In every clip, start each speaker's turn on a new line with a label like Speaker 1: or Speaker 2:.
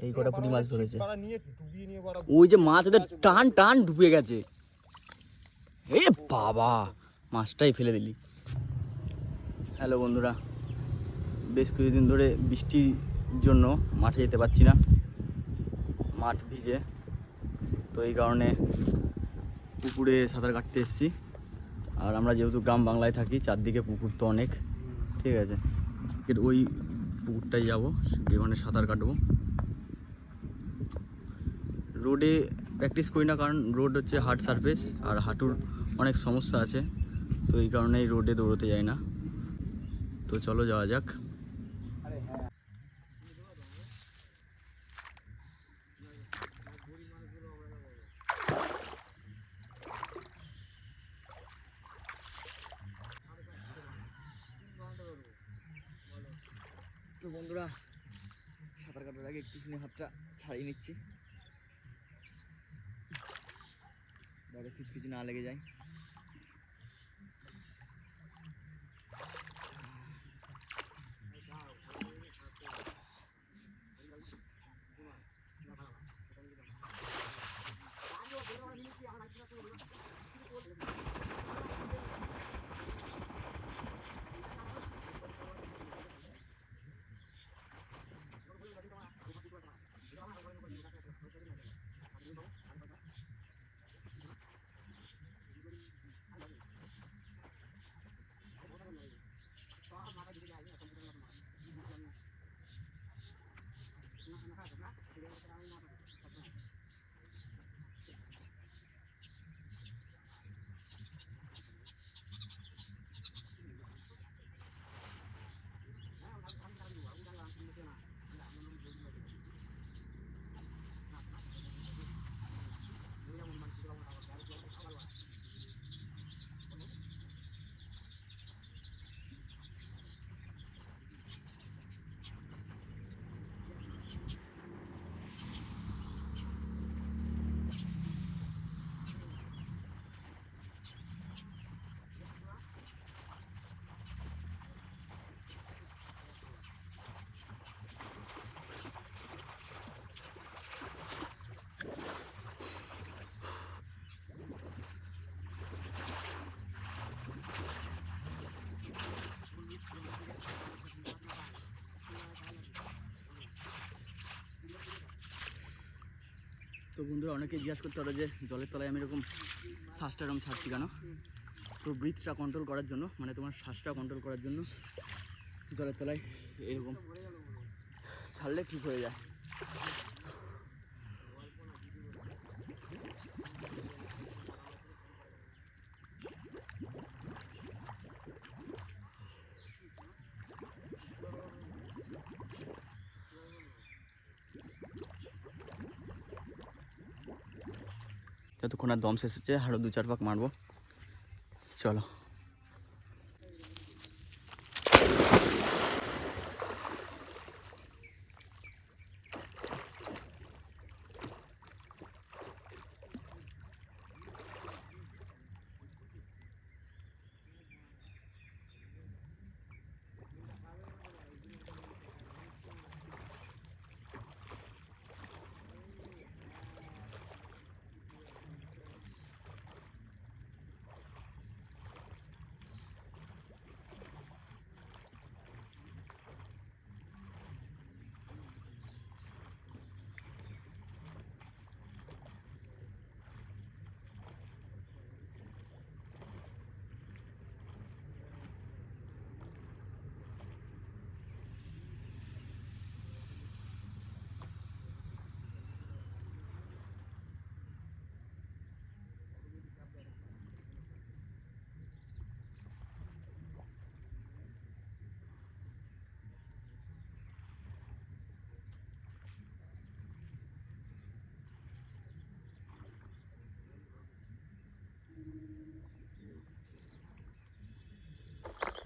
Speaker 1: এই কটা পুঁটি মাছ ধরেছে। ওই যে মাছ ওদের টান টান ঢুকে গেছে। এ বাবা, মাছটাই ফেলে দিলি। হ্যালো বন্ধুরা, বেশ কিছুদিন ধরে বৃষ্টির জন্য মাঠে যেতে পারছি না, মাঠ ভিজে। তো এই কারণে পুকুরে সাঁতার কাটতে এসেছি। আর আমরা যেহেতু গ্রাম বাংলায় থাকি, চারদিকে পুকুর তো অনেক, ঠিক আছে। ওই পুকুরটাই যাবো, যেখানে সাঁতার কাটবো। রোডে প্র্যাকটিস করি না, কারণ রোড হচ্ছে হার্ড সারফেস আর হাঁটুর অনেক সমস্যা আছে। তো এই কারণেই রোডে দৌড়তে যাই না। তো চলো যাওয়া যাক। তো বন্ধুরা, সাঁতার কাটার আগে একটু শুনে হাতটা ছাড়িয়ে নিচ্ছি, যাতে খিচখিচি না লেগে যায়। তো বন্ধুরা, অনেকে জিজ্ঞাসা করতে পারো যে জলের তলায় আমি এরকম শ্বাসটা এরকম ছাড়ছি কেন। তো ব্রিথটা কন্ট্রোল করার জন্য, মানে তোমার শ্বাসটা কন্ট্রোল করার জন্য জলের তলায় এরকম ছাড়লে ঠিক হয়ে যায়। যতক্ষণ আর দম শেষ হচ্ছে, আরও 2-4 পাক মারবো। চলো।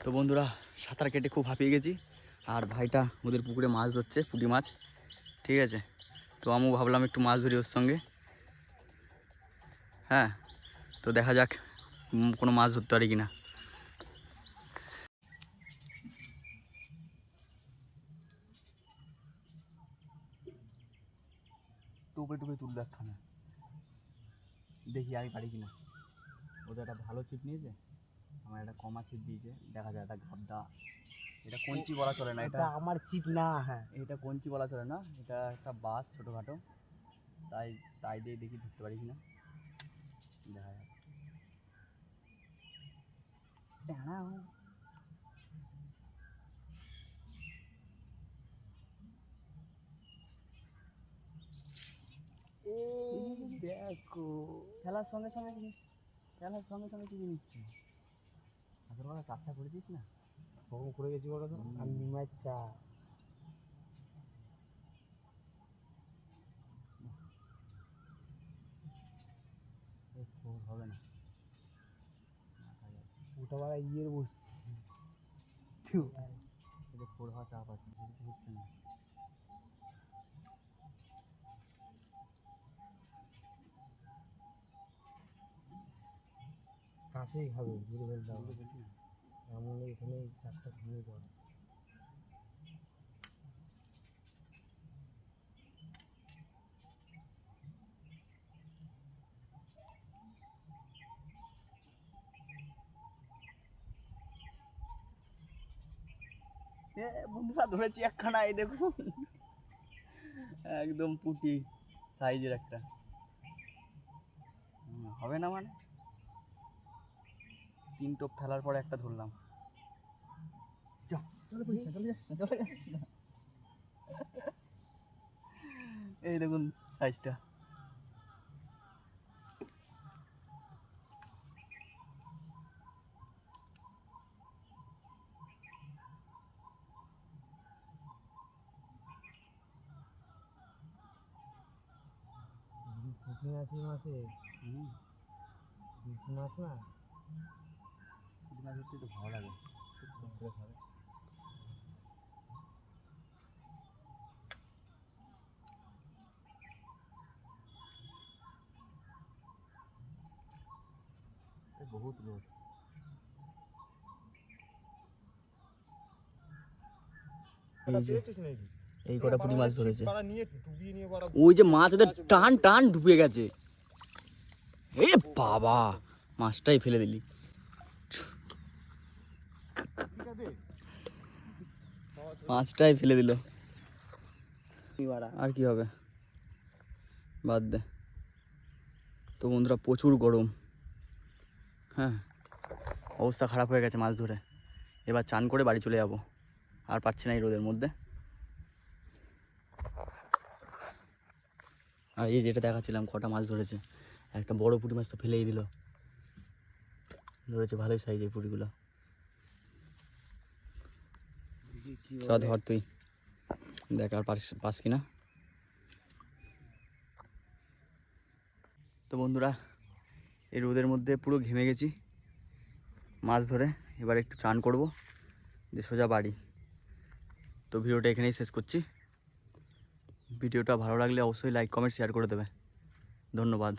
Speaker 1: তো বন্ধুরা, সাঁতার কেটে খুব হাঁপিয়ে গেছি। আর ভাইটা ওদের পুকুরে মাছ ধরছে, পুঁটি মাছ, ঠিক আছে। তো আমিও ভাবলাম একটু মাছ ধরি ওর সঙ্গে। হ্যাঁ, তো দেখা যাক কোনো মাছ ধরতে পারি কিনা। টোপে টোপে তুললো একখানা। দেখি আমি পারি কিনা। ওদের একটা ভালো ছিপ নিয়েছে, আমার একটা কমা ছিপ দিয়েছে, দেখা যায় একটা গাবদা। এটা কঞ্চি বলা চলে না, এটা
Speaker 2: আমার ছিপ না। হ্যাঁ,
Speaker 1: এটা কঞ্চি বলা চলে না, এটা একটা বাস ছোটোখাটো, তাই তাই দিয়ে দেখি ধরতে পারি কিনা, দেখা যাক।
Speaker 2: দেখো
Speaker 1: খেলার সঙ্গে সঙ্গে কি নিচ্ছে আগের বেলা চারটা করে দিস না,
Speaker 2: কখন করে গেছি বলো তো? আর নিমাই চা
Speaker 1: হবে না,
Speaker 2: ওটা বাড়া ইয়ের বসছি।
Speaker 1: ফোর হওয়া চাপ আছে, হচ্ছে না।
Speaker 2: কাছেই খাবে ঘুরে ফেলতে হবে, এমন এখানে চারটা ঘুরে পড়ে।
Speaker 1: বন্ধুরা ধরেছি একখানা, এই দেখুন একদম পুটি সাইজের একটা। হবে না মানে 3 টোপ ফেলার পরে একটা ধরলাম। এই দেখুন সাইজটা।
Speaker 2: পুঁটি মাছ মাসে 20 মাস না,
Speaker 1: পুঁটি মাছ ধরতে তো ভালো লাগে, খাবে। বহুত রোদ। এই কটা পুঁটি মাছ ধরেছে, ওই যে মাছ ওদের টান টান ঢুকে গেছে। এ বাবা, মাছটাই ফেলে দিলি। মাছটাই ফেলে দিল, আর কি হবে, বাদ দে। তো বন্ধুরা প্রচুর গরম, হ্যাঁ অবস্থা খারাপ হয়ে গেছে মাছ ধরে। এবার চান করে বাড়ি চলে যাব, আর পাচ্ছি না এই রোদের মধ্যে। আর এই যেটা দেখাচ্ছিলাম কটা মাছ ধরেছে, একটা বড় পুঁটি মাছ তো ফেলেই দিল, ধরেছে ভালোই সাইজের পুঁটিগুলো। চ ধর তুই, দেখ আর পাস কিনা। তো বন্ধুরা এই রোদের মধ্যে পুরো ঘেমে গেছি মাছ ধরে, এবার একটু চান করব, দিয়ে সোজা বাড়ি। তো ভিডিওটা এখানেই শেষ করছি। ভিডিওটা ভালো লাগলে অবশ্যই লাইক কমেন্ট শেয়ার করে দেবে। ধন্যবাদ।